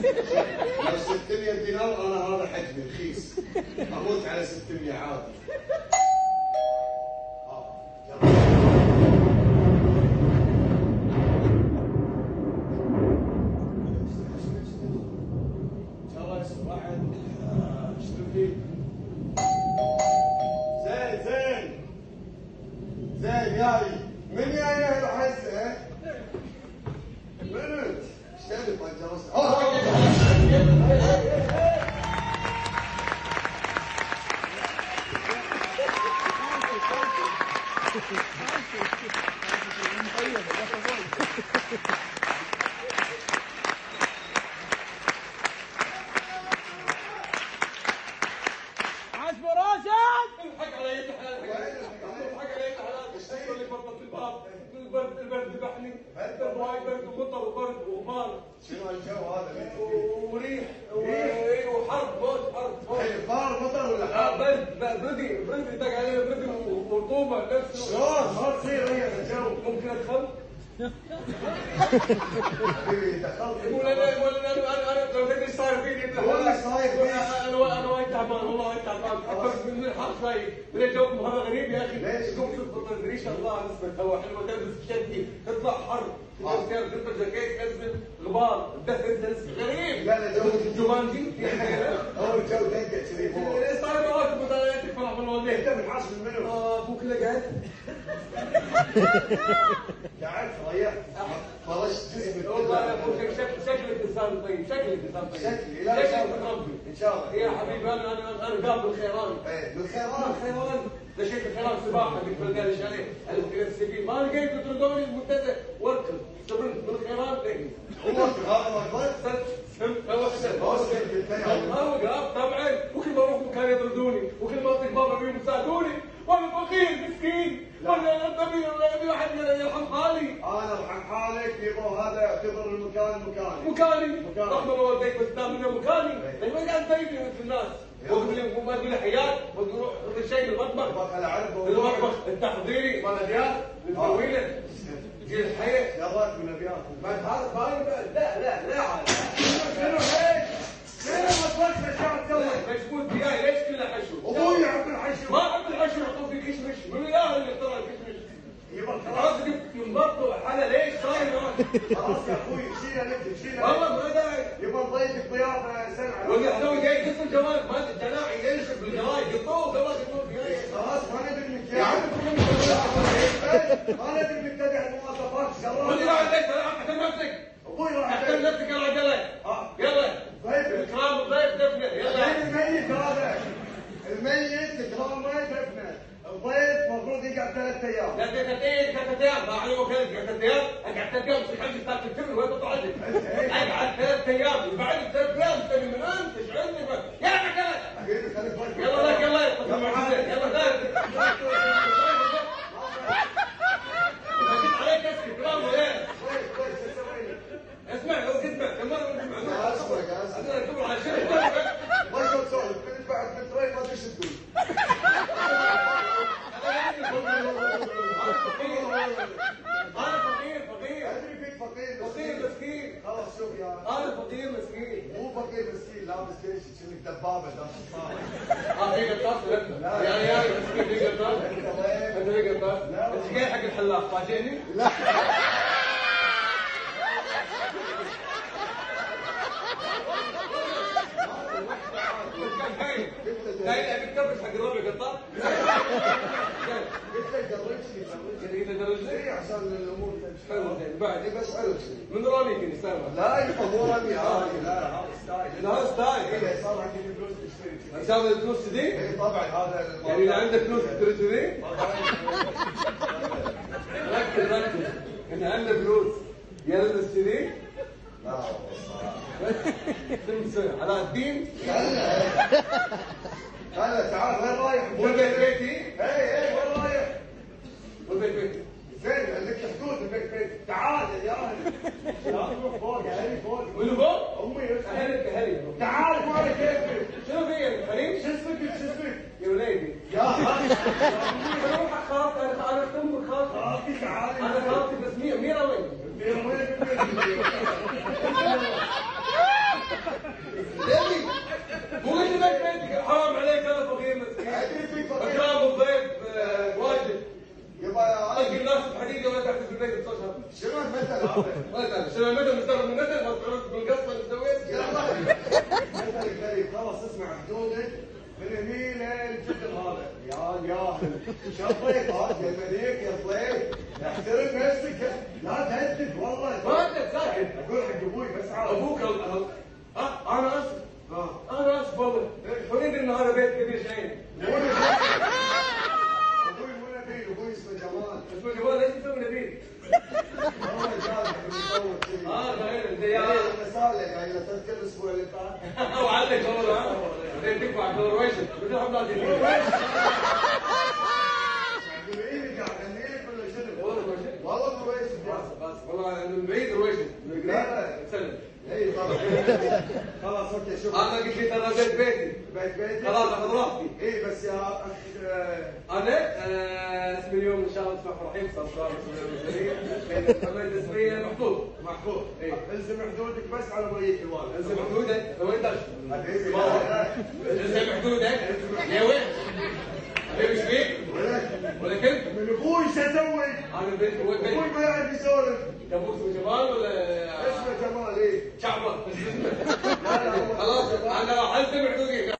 لو 600 دينار انا هذا حجمي رخيص، اموت على 600 عادي. زين جاي من جاي الحزه؟ من انت؟ ايش تبي طنجره؟ عزم راشد! الحق علي الحق علي اللي بطل الباب البرد ذبحني وايد برد ومطر وبرد وغبار شنو الجو هذا؟ وريح وحرب موت حرب بار مطر ولا حار؟ برد بردي دق علينا بردي ورطوبه نفس شلون ما تصير هي الجو؟ ممكن ادخل؟ حبيبي دخلت يقول انا لو تدري ايش صاير فيني والله صاير فيك. انا وايد تعبان والله وايد تعبان حتى من الحر شوي من جوكم هذا غريب يا اخي ليش؟ قوم شوف الريشه الله نسبه هواء حلوه تلبس شتي تطلع حر تلبس جاكيت تنزل غبار تدهن غريب لا لا جو جوانجي اول جو دقه كذي فوق. ايش صاير معاك بداياتك فرح انت بالوالدين من عاصم منو؟ ابوك اللي قاعد قعدت ريحت فرشت جسمك والله يا ابو شكلك انسان طيب شكلك انسان طيب شكلي لا ان شاء شكلك الله ربي ان شاء الله يا حبيبي انا قابل الخيران ايه بالخيرات الخيران دشيت الخيران سباحه قلت له قال ايش عليه؟ الف السبيل ما لقيت تردوني المنتزه واركض استمرت بالخيران لقيت هو هذا مقبل ما وقف طبعا وكل ما اروح مكان يطردوني وكل ما اطق بابا بيهم يساعدوني وانا فقير مسكين وانا ابي واحد يرحم حالي انا ارحم حالك يبا هذا يعتبر المكان مكاني رغم والديك بس دام انه مكاني ليش ما قاعد تبيني مثل الناس وما تقول لي حياك وتروح كل شيء بالمطبخ المطبخ التحضيري مال الابيات الطويله تجي الحياه يراك من ابيات بعد هذا باين لا عاد شنو هيك؟ شنو مسويت اشياء تسوي؟ مشبوط وياي ليش كله حشو؟ ابوي يحب الحشو ما احب الحشو يحطون فيه كشمش من الاهل اللي اخترع الكشمش يبا خلاص جبت مبطل حلا ليش صاير معك؟ خلاص يا اخوي شيله انت شيله والله ما داعي يبا نضيفك ضيافه سنه واللي يسوي جاي قص الجوال ما الجناعي ينشف بالجرايد قطوه خلاص يقول فيها خلاص ما نبي منك يا عم ما نبي نتبع المواصفات ودي شغلات راح ليش احترم نفسك ابوي راح احترم نفسك يا رجل يلا الكرام الضيف دفنه يلا الميت هذا الميت الكرام ما يدفنه الضيف المفروض يقعد 3 ايام لا ثلاث ايام ما عليه وكيل 3 ايام اقعد 3 ايام تصير عندي تاكل كل وين تطلع عندك اقعد 3 ايام وبعد 3 ايام تبي من انت ايش عندك يلا حبيبي خليك ضيف يلا لك يلا لا عليك اسمي كلام ولا اسمع لو تسمع كم مره نسمع انا اكبر على شيء ما يقول سولف كنت بعد مترين ما ادري ايش تقول انا فقير ادري فيك فقير فقير مسكين خلاص شوف يا انا فقير مسكين مو فقير مسكين لابس جيش شنك دبابه داخل الصالة في قطاس لك يا مسكين في قطاس انت في قطاس انت جاي حق الحلاق فاجئني؟ لا جاي ابي تكبس حق الربع قطاس؟ قلت لك درجني قلت له درجني؟ اي عشان الامور تمشي حلو زين بعد بس حلو شيء من راني كني سامع لا يبا مو رمي هذه لا هذا ستايل هذا ستايل اذا صار عندي فلوس تشتري حساب الفلوس كذي؟ اي طبعا هذا يعني اذا عندك فلوس تشتري كذي؟ ركز اذا عندك فلوس يلبس كذي؟ لا والله شنو تسوي؟ علاء الدين؟ هلا تعال وين رايح؟ والبيت بيتي؟ اي وين رايح؟ والبيت بيتي زين عندك حدود البيت بيت تعال يا اهل لا تروح فوق اهلي فوق وين فوق؟ امي اهلي تعال ما عليك كيفك شنو في خليل؟ شو اسمك يا وليدي يا اخي اروح خالتي انا اختم خالتي خالتي تعال انا خالتي بس ميرا وين؟ وين شطيك يا مليك يا طليق احترم نفسك لا تهدد والله ما انت ساكت. اقول حق ابوي بس عارف ابوك انا اسف. انا اسف والله. اريد ان هذا بيت كبير شيء. ابوي مو نبيل ابوي اسمه جمال اسمه جمال. ليش تسوي نبيل؟ والله جالس يصور كذي غير انت يا انا صالح قايل له تذكر الاسبوع اللي فات وعندك والله. ها بعدين تقطع كلورويشن مثل حمد عبد الجليل. يقول ايه قاعد اغني لك ولا شنو؟ والله رويشن. والله كويس بس والله من بعيد رويشن. من قريب سلم. اي طبعا خلاص اوكي شوف انا قلت لي ترى بيت بيتي. بيتي خلاص اخذ راحتي. اي بس يا اخ انا اسمي اليوم ان شاء الله بسم الله الرحمن الرحيم صار صار محمد اسمي محفوظ. محفوظ إيه. الزم حدودك بس على ميت الوالد انزل حدودك لو انت حبيبي انزل حدودك يا وين؟ حبيبي ايش فيك؟ ولا كنت؟ من ابوي شو اسوي؟ انا البيت هو ابوي البيت. ما يعرف يسولف ابوك اسمه جمال ولا اسمه جمال ايه شعبان؟ لا لا هو خلاص انا راح الزم حدودي.